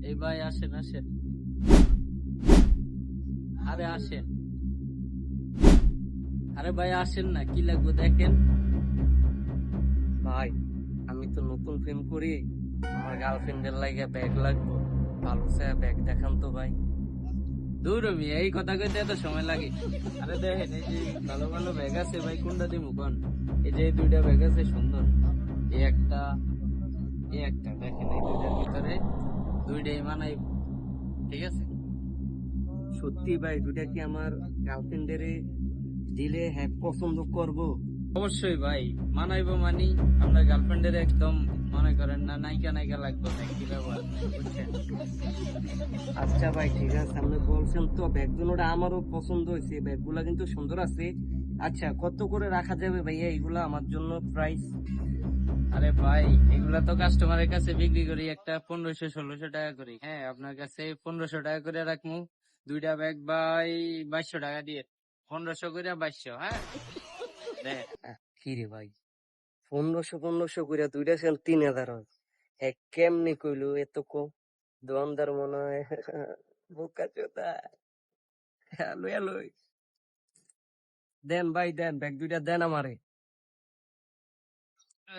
এই ভাই আসেন আসেন, আরে আসেন, আরে ভাই আসেন না, কি লাগবে দেখেন। ভাই আমি তো নতুন প্রেম করি, আমার গার্লফ্রেন্ডের লাগে ব্যাগ লাগবো, ভালো সে ব্যাগ দেখান তো ভাই। দূর মিয়া, এই কথা কইতে এত সময় লাগে? আরে দেখেন, এই যে ভালো ভালো ব্যাগ আছে ভাই, কোনটা দিমু কোন? এই যে এই দুইটা ব্যাগ আছে সুন্দর, এই একটা, এই একটা দেখেন, এই দুইটার ভিতরে দুইটাই মানাই, ঠিক আছে? সত্যি ভাই দুইটা কি আমার গার্লফ্রেন্ডের দিলে হ্যাঁ পছন্দ করব? অবশ্যই ভাই, মানাইবো মানি, আপনার গার্লফ্রেন্ডের একদম মনে করেন না নায়িকা নায়িকা লাগবে না, কি ব্যবহার বুঝছেন? আচ্ছা ভাই ঠিক আছে, আপনি বলছেন তো ব্যাগ দুটোটা আমারও পছন্দ হয়েছে, ব্যাগগুলা কিন্তু সুন্দর আছে। আচ্ছা কত করে রাখা যাবে ভাইয়া এইগুলা আমার জন্য প্রাইস? আরে ভাই, এগুলা তো কাস্টমারের কাছে বিক্রি করি একটা 1500-1600 টাকা করি, হ্যাঁ আপনার কাছে 1500 টাকা করে রাখবো। দুইটা ব্যাগ ভাই 2200 টাকা দিয়ে, 1500 করে 2200, হ্যাঁ দেখ। কি রে ভাই, 1500 করে দুইটা সেন 3000 হয়। হ্যাঁ কেমনি কইলো এত কম? দোকানদার মনে হয় বোকা চোদা। হ্যালো হ্যালো, দেন ভাই দেন, ব্যাগ দুইটা দেন আমারে।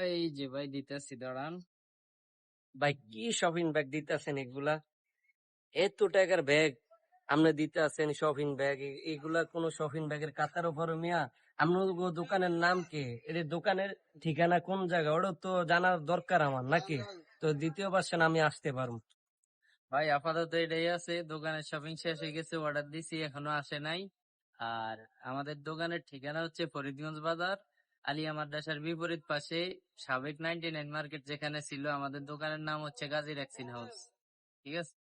এই যে ভাই দিতেছি, দাঁড়ান। ভাই কি শপিং ব্যাগ দিতেছেন এগুলা? এত টাকার ব্যাগ আপনি দিতে আছেন শপিং ব্যাগ? এগুলা কোনো শপিং ব্যাগের কাতার উপর মিয়া? আপনার দোকানের নাম কি? এর দোকানের ঠিকানা কোন জায়গা ওটা তো জানার দরকার আমার নাকি? তো দ্বিতীয় পার্সেন্ট আমি আসতে পারবো? ভাই আপাতত এটাই আছে, দোকানের শপিং শেষ হয়ে গেছে, অর্ডার দিছি এখনো আসে নাই। আর আমাদের দোকানের ঠিকানা হচ্ছে ফরিদগঞ্জ বাজার, আলিয়া মাদ্রাসার বিপরীত পাশে, সাবেক 99 মার্কেট যেখানে ছিল, আমাদের দোকানের নাম হচ্ছে গাজী রেক্সিন হাউস, ঠিক আছে?